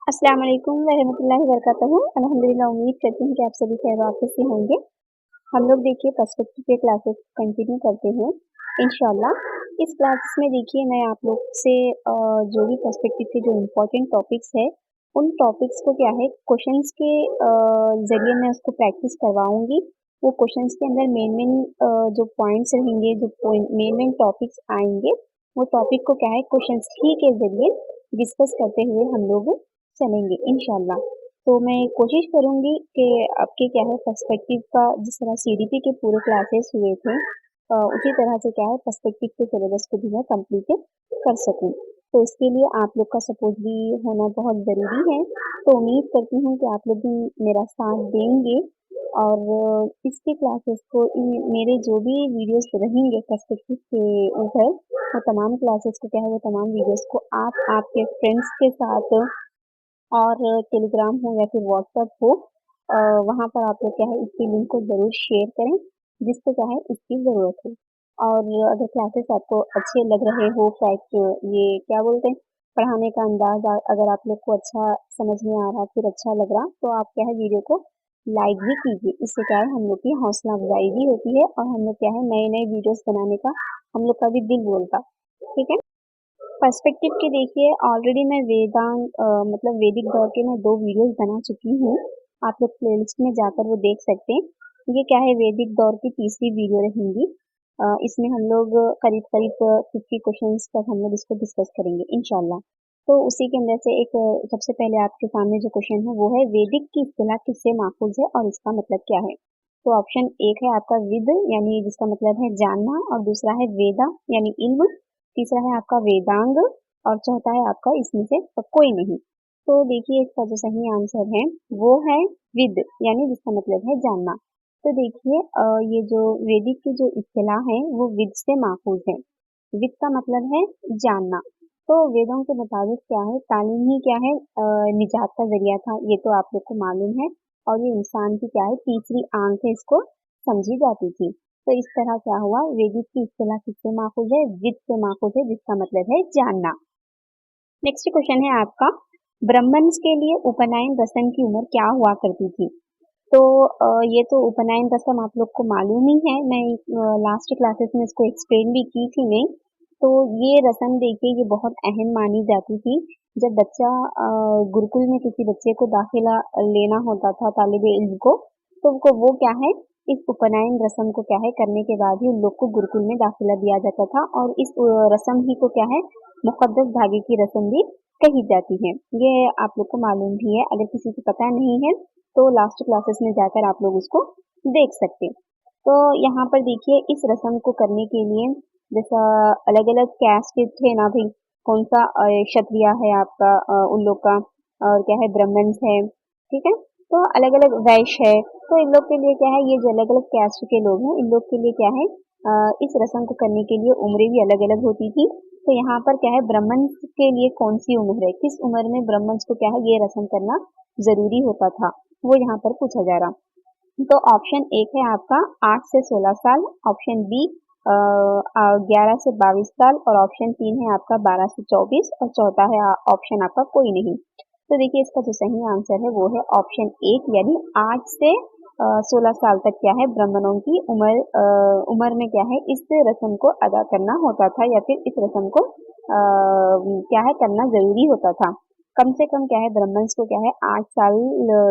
अस्सलाम वालेकुम रहमतुल्लाहि वबरकातुहू। अल्हम्दुलिल्लाह, उम्मीद करती हूँ कि आप सभी खैरियत से होंगे। हम लोग देखिए पर्सपेक्टिव के क्लासेस कंटिन्यू करते हैं इंशाल्लाह। इस क्लासेस में देखिए मैं आप लोग से जो भी पर्सपेक्टिव के जो इम्पोर्टेंट टॉपिक्स है उन टॉपिक्स को क्या है क्वेश्चंस के ज़रिए मैं उसको प्रैक्टिस करवाऊँगी। वो क्वेश्चंस के अंदर मेन मेन जो पॉइंट्स रहेंगे, जो मेन मेन टॉपिक्स आएँगे, वो टॉपिक को क्या है क्वेश्चंस ही के ज़रिए डिस्कस करते हुए हम लोग चलेंगे इंशाल्लाह। तो मैं कोशिश करूँगी कि आपके क्या है पर्सपेक्टिव का जिस तरह सीडीपी के पूरे क्लासेस हुए थे उसी तरह से क्या है पर्सपेक्टिव के सिलेबस को भी मैं कंप्लीट कर सकूँ। तो इसके लिए आप लोग का सपोर्ट भी होना बहुत ज़रूरी है। तो उम्मीद करती हूँ कि आप लोग भी मेरा साथ देंगे और इसके क्लासेस को मेरे जो भी वीडियोस रहेंगे पर्सपेक्टिव के ऊपर वो तमाम क्लासेस को क्या है वो तमाम वीडियोस को आप आपके फ्रेंड्स के साथ और टेलीग्राम हो या फिर व्हाट्सएप हो वहाँ पर आप लोग क्या है इसकी लिंक को ज़रूर शेयर करें जिसको क्या है इसकी ज़रूरत है। और अगर क्लासेस आपको अच्छे लग रहे हो फैक्ट ये क्या बोलते हैं पढ़ाने का अंदाज अगर आप लोग को अच्छा समझ में आ रहा फिर अच्छा लग रहा तो आप क्या है वीडियो को लाइक भी कीजिए। इससे क्या है हम लोग की हौसला अफजाई भी होती है और हम लोग क्या है नए नए वीडियोस बनाने का हम लोग का भी दिल बोलता। ठीक है। पर्सपेक्टिव के देखिए ऑलरेडी मैं मतलब वैदिक दौर के मैं 2 वीडियोस बना चुकी हूँ। आप लोग प्लेलिस्ट में जाकर वो देख सकते हैं। ये क्या है वैदिक दौर की तीसरी वीडियो रहेंगी। इसमें हम लोग करीब-करीब 50 क्वेश्चंस तक हम लोग इसको डिस्कस करेंगे इंशाल्लाह। तो उसी के अंदर से एक सबसे पहले आपके सामने जो क्वेश्चन है वो है वैदिक की इस्तिलाह किससे माखूज़ है और इसका मतलब क्या है? तो ऑप्शन एक है आपका विद यानी जिसका मतलब है जानना और दूसरा है वेदा यानी इल्म, तीसरा है आपका वेदांग और चौथा है आपका इसमें से कोई नहीं। तो देखिए इसका जो सही आंसर है वो है विद यानी जिसका मतलब है जानना। तो देखिए ये जो वैदिक की जो इस्तिलाह है वो विद से माखूज है। विद का मतलब है जानना। तो वेदों के मुताबिक क्या है तालीम ही क्या है निजात का जरिया था ये तो आप लोग को मालूम है। और ये इंसान की क्या है तीसरी आंख है इसको समझी जाती थी। तो इस तरह क्या हुआ वैदिक की इस्तिलाह किससे माखूज है विद से माखूज है जिसका मतलब है जानना। नेक्स्ट क्वेश्चन है आपका ब्राह्मण्स के लिए उपनयन रस्म की उम्र क्या हुआ करती थी? तो ये तो उपनयन रस्म आप लोग को मालूम ही है। मैं लास्ट क्लासेस में इसको एक्सप्लेन भी की थी मैं। तो ये रस्म देखिए ये बहुत अहम मानी जाती थी। जब बच्चा गुरुकुल में किसी बच्चे को दाखिला लेना होता था तालिबे इल्म को तो वो क्या है इस उपनयन रस्म को क्या है करने के बाद ही उन लोग को गुरुकुल में दाखिला दिया जाता था और इस रस्म ही को क्या है मुकद्दस धागे की रस्म भी कही जाती है। ये आप लोग को मालूम भी है। अगर किसी को पता नहीं है तो लास्ट क्लासेस में जाकर आप लोग उसको देख सकते हैं। तो यहाँ पर देखिए इस रस्म को करने के लिए जैसा अलग अलग कैस्ट थे ना भाई कौन सा क्षत्रिय है आपका उन लोग का और क्या है ब्राह्मण्स है। ठीक है। तो अलग अलग वैश्य है। तो इन लोग के लिए क्या है ये जो अलग अलग कैस्ट के लोग हैं इन लोग के लिए क्या है इस रस्म को करने के लिए उम्रें भी अलग अलग होती थी। तो यहाँ पर क्या है ब्राह्मण्स के लिए कौन सी उम्र है किस उम्र में ब्राह्मण्स को क्या है ये रस्म करना जरूरी होता था वो यहाँ पर पूछा जा रहा। तो ऑप्शन एक है आपका 8 से 16 साल, ऑप्शन बी 11 से 22 साल और ऑप्शन तीन है आपका 12 से 24 और चौथा है ऑप्शन आपका कोई नहीं। तो देखिए इसका जो सही आंसर है वो है ऑप्शन एक यानी 8 से 16 साल तक क्या है ब्राह्मणों की उम्र में क्या है इस रस्म को अदा करना होता था या फिर इस रस्म को क्या है करना जरूरी होता था। कम से कम क्या है ब्राह्मण्स को क्या है 8 साल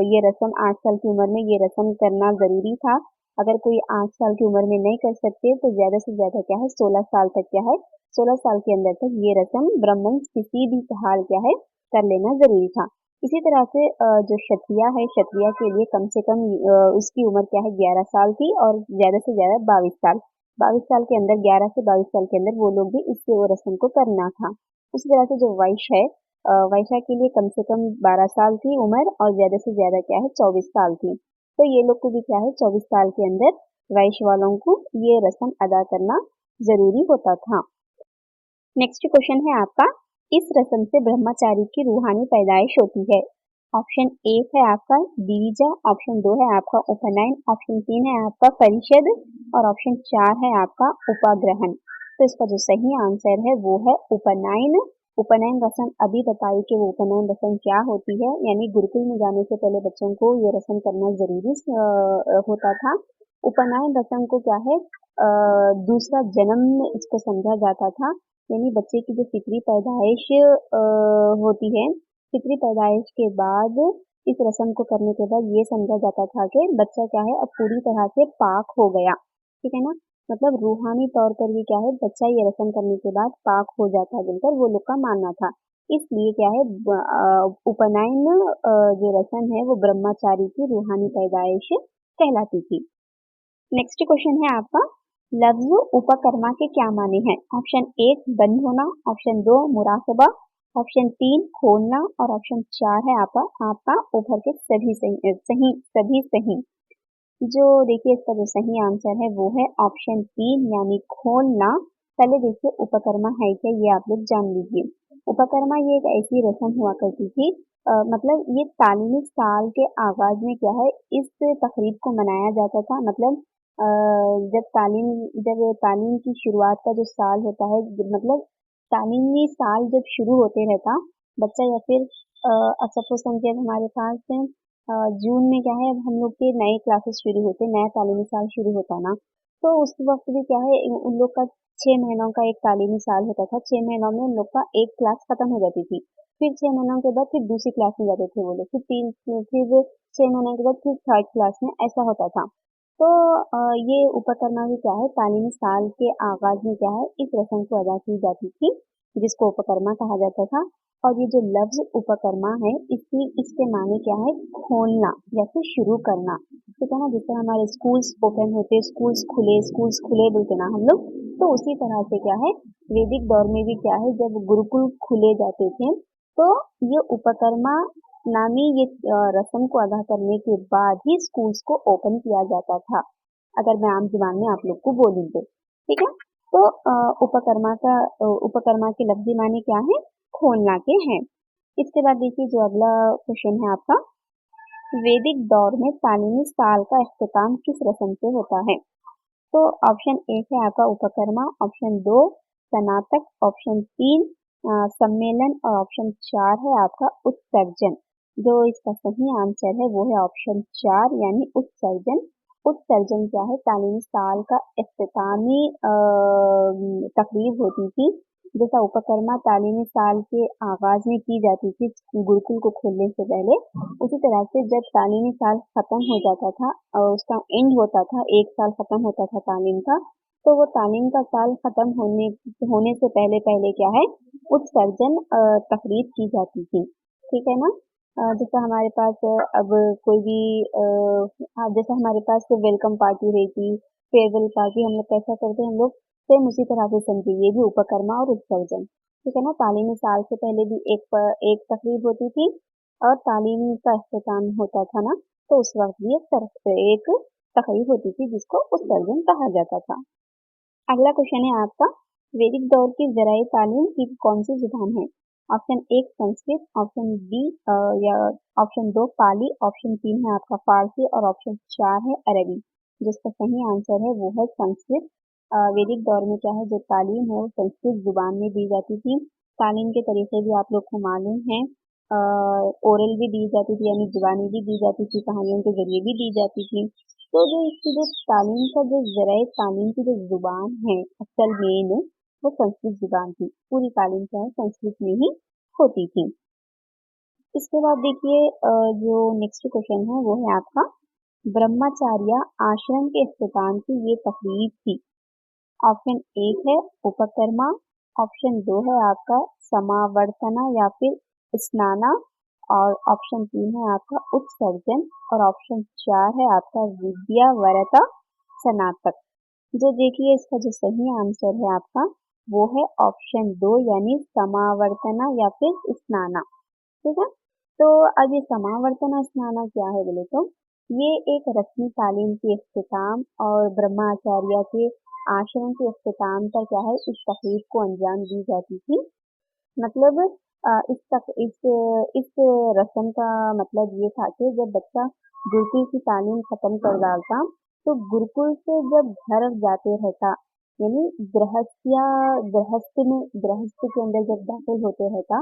ये रस्म 8 साल की उम्र में ये रस्म करना ज़रूरी था। अगर कोई 8 साल की उम्र में नहीं कर सकते तो ज़्यादा से ज़्यादा क्या है 16 साल तक क्या है 16 साल के अंदर तक ये रस्म ब्राह्मण्स किसी भी हाल क्या है कर लेना ज़रूरी था। इसी तरह से जो क्षत्रिय के लिए कम से कम उसकी उम्र क्या है 11 साल थी और ज़्यादा से ज़्यादा 22 साल। 22 साल के अंदर 11 से 22 साल के अंदर वो लोग भी इस रस्म को करना था। उसी तरह से जो वैश्य है वैशा के लिए कम से कम 12 साल थी उम्र और ज़्यादा से ज़्यादा क्या है 24 साल थी। तो ये लोग को भी क्या है 24 साल के अंदर वैश्य वालों को ये रस्म अदा करना ज़रूरी होता था। नेक्स्ट क्वेश्चन है आपका इस रस्म से ब्रह्मचारी की रूहानी पैदाइश होती है। ऑप्शन एक है आपका दीविजा, ऑप्शन दो है आपका उपनयन, ऑप्शन तीन है आपका परिषद और ऑप्शन चार है आपका उपाग्रहण। तो इसका जो सही आंसर है वो है उपनयन उपनयन रस्म अभी बताई कि वो उपनयन रस्म क्या होती है, यानी गुरुकुल में जाने से पहले बच्चों को ये रस्म करना जरूरी होता था। उपनयन रस्म को क्या है, दूसरा जन्म इसको समझा जाता था, यानी बच्चे की जो फिक्री पैदाइश होती है, फिक्री पैदाइश के बाद इस रस्म को करने के बाद ये समझा जाता था कि बच्चा क्या है, अब पूरी तरह से पाक हो गया। ठीक है ना, मतलब रूहानी तौर पर भी क्या है, बच्चा ये रस्म करने के बाद पाक हो जाता है बोलकर वो लोग का मानना था। इसलिए क्या है, उपनयन जो रस्म है वो ब्रह्मचारी की रूहानी पैदाइश कहलाती थी। नेक्स्ट क्वेश्चन है आपका, लफ्ज उपकर्मा के क्या माने हैं? ऑप्शन 1 बंद होना, ऑप्शन 2 मुराकबा, ऑप्शन 3 खोलना और ऑप्शन 4 है आपका आपका ऊपर के सभी सही। जो देखिए इसका जो सही आंसर है वो है ऑप्शन 3 यानी खोलना। पहले देखिए उपकर्मा है क्या, ये आप लोग जान लीजिए। उपकर्मा ये एक ऐसी रस्म हुआ करती थी, मतलब ये तालीमी साल के आगाज में क्या है, इस तकरीब को मनाया जाता था। मतलब अ, जब तालीम की शुरुआत का जो साल होता है, मतलब तालीमी साल जब शुरू होते रहता बच्चा, या फिर अब सपोज समझिए हमारे पास जून में क्या है, अब हम लोग के नए क्लासेस शुरू होते, नया तालीमी साल शुरू होता ना, तो उस वक्त भी क्या है, उन लोग का 6 महीनों का एक तालीमी साल होता था। 6 महीनों में उन लोग का एक क्लास खत्म हो जाती थी, फिर 6 महीनों के बाद फिर दूसरी क्लास में जाते थे वो लोग, फिर 6 महीनों के बाद फिर थर्ड क्लास में, ऐसा होता था। तो ये उपकर्मा भी क्या है, तालीमी साल के आगाज में क्या है, इस रस्म को अदा की जाती थी, जिसको उपकर्मा कहा जाता था। और ये जो लफ्ज उपकर्मा है, इसके माने क्या है, खोलना या फिर शुरू करना। ठीक है ना, जिस तरह हमारे स्कूल्स ओपन होते, स्कूल्स खुले बोलते ना हम लोग, तो उसी तरह से क्या है, वैदिक दौर में भी क्या है, जब गुरुकुल खुले जाते थे तो ये उपकर्मा नामी ये रस्म को अदा करने के बाद ही स्कूल्स को ओपन किया जाता था, अगर मैं आम जुबान में आप लोग को बोलूं तो। ठीक है, तो उपकर्मा के लफ्जी माने क्या है, खोलना के हैं। इसके बाद देखिए जो अगला क्वेश्चन है आपका, वैदिक दौर में तालीमी साल का इख्तिताम किस रस्म से होता है? तो ऑप्शन 1 है आपका उपकर्मा, ऑप्शन 2 स्नातक, ऑप्शन 3 सम्मेलन और ऑप्शन 4 है आपका उत्सर्जन। जो इसका सही आंसर है वो है ऑप्शन 4 यानी उत्सर्जन। उत्सर्जन क्या है, तालीमी साल का इख्तितामी तकरीब होती थी। जैसा उपकर्मा तालीमी साल के आगाज में की जाती थी गुरुकुल को खोलने से पहले, उसी तरह से जब तालीमी साल खत्म हो जाता था और उसका एंड होता था, एक साल खत्म होता था तालीम का, तो वो तालीम का साल खत्म होने से पहले पहले क्या है, उत्सर्जन तकरीब की जाती थी। ठीक है ना, जैसा हमारे पास अब कोई भी जैसा हमारे पास वेलकम पार्टी रहती, फेयरवेल पार्टी, हम लोग कैसा करते हैं, हम लोग सेम उसी तरह से समझिए, ये भी उपकर्मा और उत्सर्जन। ठीक है ना, तालीमी साल से पहले भी एक तकरीब होती थी और तालीम का इख्तिताम होता था ना, तो उस वक्त भी एक तकरीब होती थी जिसको उत्सर्जन कहा जाता था। अगला क्वेश्चन है आपका, वैदिक दौर की ज़राए तालीम की कौन सी जुबान है? ऑप्शन 1 संस्कृत, ऑप्शन बी या ऑप्शन 2 पाली, ऑप्शन 3 है आपका फारसी और ऑप्शन 4 है अरबी। जिसका सही आंसर है वो है संस्कृत। वैदिक दौर में क्या है, जो तालीम है वो संस्कृत जुबान में दी जाती थी। तालीम के तरीके भी आप लोग को मालूम है, ओरल भी दी जाती थी, यानी जुबानी भी दी जाती थी, कहानियों के जरिए भी दी जाती थी। तो जो इसकी जो तालीम का जो ज़राए तालीम की जो जुबान है असल मेन, वो संस्कृत जुबान थी। पूरी तालीम क्या है संस्कृत में ही होती थी। इसके बाद देखिए जो नेक्स्ट क्वेश्चन है वो है आपका, ब्रह्मचार्य आश्रम के इख्तिताम की ये तकरीब थी। ऑप्शन 1 है उपकर्मा, ऑप्शन 2 है आपका समावर्तना या फिर स्नाना और ऑप्शन 3 है आपका उत्सर्जन और ऑप्शन 4 है आपका विद्यावरता स्नातक। जो देखिए इसका जो सही आंसर है आपका वो है ऑप्शन 2 यानी समावर्तना या फिर स्नाना। ठीक है, तो अब ये समावर्तना स्नाना क्या है बोले तो, ये एक रस्मी तालीम की इख्तिताम और ब्रह्माचार्य के आश्रम के इख्तिताम पर क्या है, इस तकरीब को अंजाम दी जाती थी। मतलब इस रस्म का मतलब ये था कि जब बच्चा गुरुकुल की तालीम खत्म कर डालता, तो गुरुकुल से जब घर जाते रहता, यानी गृहस्थ के अंदर जब दाखिल होते रहता,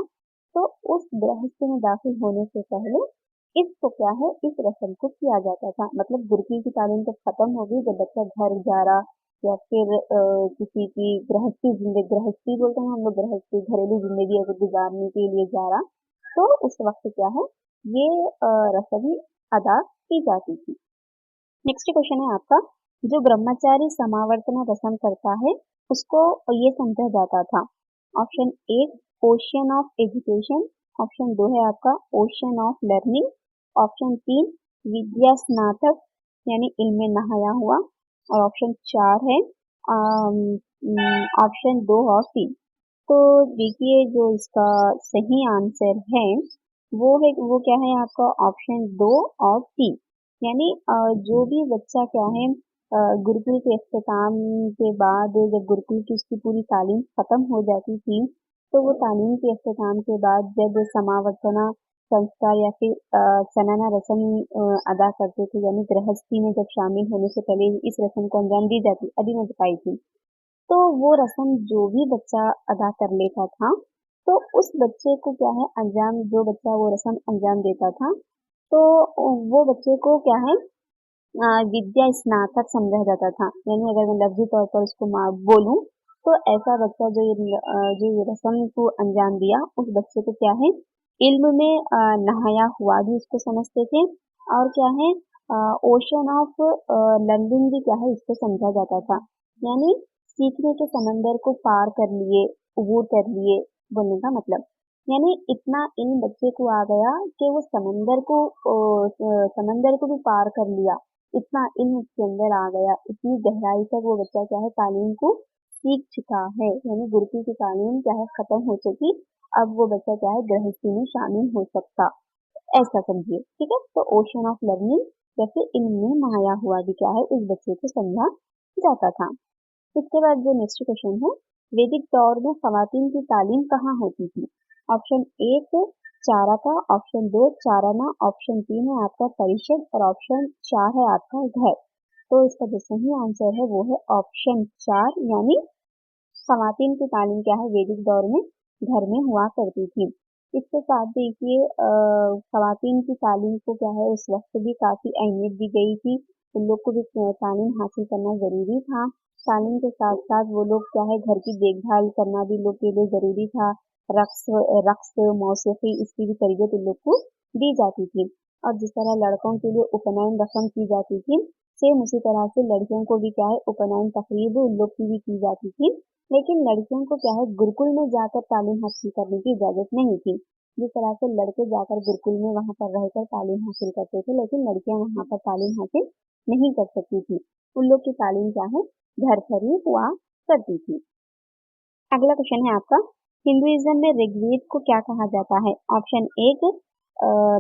तो उस गृहस्थ में दाखिल होने से पहले इसको क्या है, इस रस्म को किया जाता था। मतलब गुरुकुल की तालीम जब खत्म हो गई, जब बच्चा घर जा रहा या फिर किसी की गृहस्थी बोलते हैं हम लोग, गृहस्थी घरेलू जिंदगी अगर गुजारने के लिए जा रहा, तो उस वक्त क्या है, ये रस्म अदा की जाती थी। नेक्स्ट क्वेश्चन है आपका, जो ब्रह्मचारी समावर्तन रस्म करता है उसको ये समझा जाता था। ऑप्शन एक, ओशियन ऑफ एजुकेशन। ऑप्शन दो है आपका ओशियन ऑफ लर्निंग। ऑप्शन तीन, विद्या स्नातक यानी इल्म में नहाया हुआ। और ऑप्शन चार है ऑप्शन दो और तीन। तो देखिए जो इसका सही आंसर है वो क्या है आपका ऑप्शन दो और तीन। यानी जो भी बच्चा क्या है गुरुकुल के अख्ताम के बाद जब गुरुकुल की उसकी पूरी तालीम खत्म हो जाती थी, तो वो तालीम के अख्ताम के बाद जब समावर्तना संस्कार या फिर सनाना रस्म अदा करते थे, यानी गृहस्थी में जब शामिल होने से पहले इस रस्म को अंजाम दी जाती, अभी मैं बताई थी, तो वो रस्म जो भी बच्चा अदा कर लेता था, तो उस बच्चे को क्या है अंजाम, जो बच्चा वो रस्म अंजाम देता था, तो वो बच्चे को क्या है विद्या स्नातक समझा जाता था। यानी अगर मैं लफ्जी तौर पर उसको बोलूं, तो ऐसा बच्चा जो ये रस्म को अंजाम दिया, उस बच्चे को क्या है इल्म में नहाया हुआ भी उसको समझते थे। और क्या है ओशन ऑफ लर्निंग भी क्या है इसको समझा जाता था। यानी सीखने के समंदर को पार कर लिए, अबूर कर लिए, बोलने का मतलब। यानी इतना इन बच्चे को आ गया कि वो समंदर को भी पार कर लिया, इतना इल्म उसके अंदर आ गया, इतनी गहराई तक वो बच्चा क्या है तालीम को सीख चुका है। यानी गुरुकुल की तालीम क्या है खत्म हो चुकी, अब वो बच्चा क्या है गृहस्थी में शामिल हो सकता, ऐसा समझिए। ठीक है, तो ओशन ऑफ लर्निंग या फिर इल्म में नहाया हुआ भी क्या है उस बच्चे को समझा जाता था। इसके बाद जो नेक्स्ट क्वेश्चन है, वैदिक दौर में खवातीन की तालीम कहाँ होती थी? ऑप्शन एक चारा का, ऑप्शन दो चाराना, ऑप्शन तीन है आपका परिषद और ऑप्शन चार है आपका घर। तो इसका जो सही आंसर है वो है ऑप्शन चार, यानी खवातीन की तालीम क्या है वैदिक दौर में घर में हुआ करती थी। इसके साथ देखिए खवातीन की तालीम को क्या है उस वक्त भी काफी अहमियत दी गई थी, उन लोग को भी तालीम हासिल करना जरूरी था। तालीम के साथ साथ वो लोग क्या है घर की देखभाल करना भी लोग के लिए जरूरी था। रक्स रक्स मौसीकी इसकी भी तरबियत उन लोग को दी जाती थी। और जिस तरह लड़कों के लिए उपनयन रस्म की जाती थी, सेम उसी तरह से लड़कियों को भी क्या है उपनयन तकरीब उन लोग की भी की जाती थी। लेकिन लड़कियों को क्या है गुरुकुल में जाकर तालीम हासिल करने की इजाजत नहीं थी। जिस तरह से लड़के जाकर गुरुकुल में वहां पर रहकर तालीम हासिल करते थे, लेकिन लड़कियां वहां पर तालीम हासिल नहीं कर सकती थी। उन लोग की तालीम क्या है घर पर ही हुआ करती थी। अगला क्वेश्चन है आपका, हिंदुइज्म में ऋग्वेद को क्या कहा जाता है? ऑप्शन एक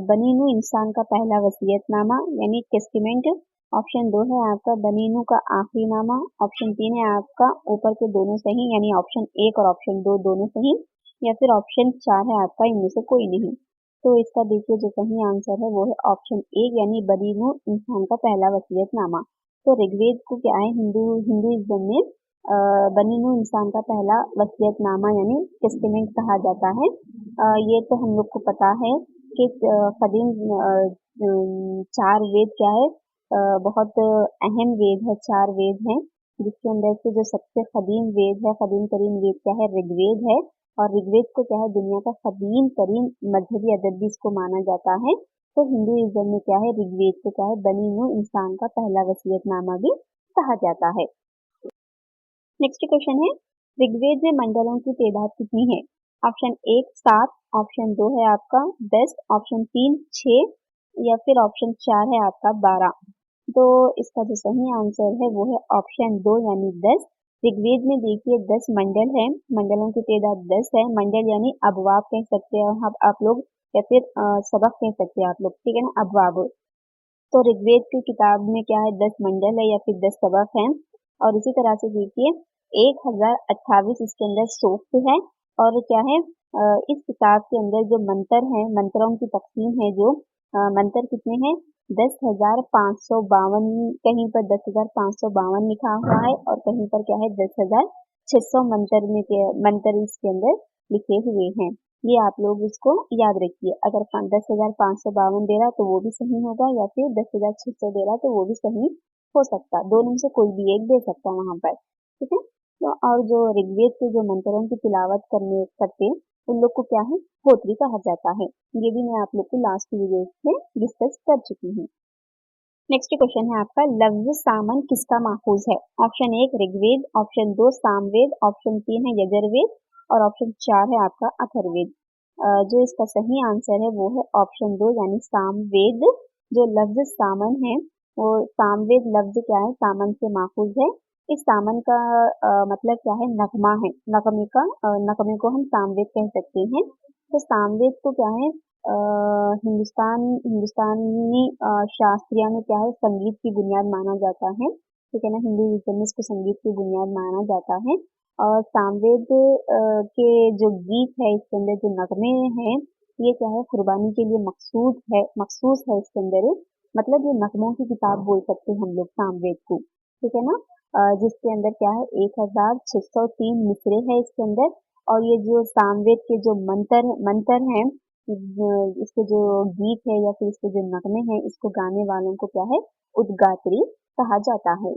बनीनू इंसान का पहला वसीयतनामा यानी टेस्टिमेंट। ऑप्शन दो है आपका बनीनू का आखिरी नामा। ऑप्शन तीन है आपका ऊपर के दोनों सही, यानी ऑप्शन एक और ऑप्शन दो दोनों सही। या फिर ऑप्शन चार है आपका इनमें से कोई नहीं। तो इसका देखिए जो सही आंसर है वो है ऑप्शन एक, यानी बनीनू इंसान का पहला वसीयतनामा। तो ऋग्वेद को क्या है हिंदुइज्म में बनीनू इंसान का पहला वसीयतनामा यानी टेस्टिमेंट कहा जाता है। ये तो हम लोग को पता है कि कदीम चार वेद क्या है बहुत अहम वेद है, चार वेद हैं, जिसके अंदर से जो सबसे कदीम वेद है, कदीम तरीन वेद क्या है ऋग्वेद है। और ऋग्वेद को क्या है दुनिया का कदीम तरीन मजहबी अदब भी इसको माना जाता है। तो हिंदुइज्म में क्या है ऋग्वेद को क्या है बनीनू इंसान का पहला वसीयतनामा भी कहा जाता है। नेक्स्ट क्वेश्चन है, ऋग्वेद में मंडलों की तादाद कितनी है? ऑप्शन एक 7, ऑप्शन दो है आपका 10, ऑप्शन तीन 6 या फिर ऑप्शन चार है आपका 12। तो इसका जो सही आंसर है वो है ऑप्शन दो यानी 10। ऋग्वेद में देखिए 10 मंडल है, मंडलों की तादाद 10 है। मंडल यानी अबवाब कह सकते हैं आप लोग, या फिर सबक कह सकते हैं आप लोग, ठीक है ना, अबवाब। तो ऋग्वेद की किताब में क्या है 10 मंडल है या फिर 10 सबक हैं। और इसी तरह से देखिए 1028 इसके अंदर सूक्त है। और क्या है इस किताब के अंदर जो मंत्र हैं, मंत्रों की तकसीम है, जो मंत्र कितने हैं 10,552, कहीं पर 10,552 लिखा हुआ है और कहीं पर क्या है 10,600 मंत्र इसके अंदर लिखे हुए हैं। ये आप लोग इसको याद रखिए। अगर 10,552 दे रहा तो वो भी सही होगा या फिर 10,600 दे रहा तो वो भी सही हो सकता। दोनों में से कोई भी एक दे सकता वहां पर, ठीक है। तो और जो ऋग्वेद के जो मंत्रों की तिलावत करते उन लोग को क्या है होत्री कहा जाता है। ये भी मैं आप लोग को लास्ट वीडियो में डिस्कस कर चुकी हूँ। नेक्स्ट क्वेश्चन है आपका, लफ्ज सामन किसका माखूज है? Option 1 Rigveda, option 2 Samaveda, option 3 है यजुर्वेद और ऑप्शन 4 है आपका अथर्ववेद। जो इसका सही आंसर है वो है ऑप्शन 2 यानी सामवेद। जो लफ्ज सामन है वो सामवेद लफ्ज क्या है सामन से माखूज है। इस सामन का मतलब क्या है नगमा है। नगमे को हम सामवेद कह सकते हैं। तो सामवेद को क्या है हिंदुस्तानी शास्त्रीय में क्या है संगीत की बुनियाद माना जाता है, ठीक है ना। हिंदुइज्म में इसको संगीत की बुनियाद माना जाता है। और सामवेद के जो गीत है इसके अंदर जो नगमे हैं ये क्या है कुर्बानी के लिए मखसूस है इसके अंदर। मतलब ये नगमों की किताब बोल सकते हैं हम लोग सामवेद को, ठीक है ना। जिसके अंदर क्या है 1,603 मिसरे है इसके अंदर। और ये जो सामवेद के जो मंत्र हैं इसके जो गीत है या फिर इसके जो नगमे हैं इसको गाने वालों को क्या है उद्गात्री कहा जाता है।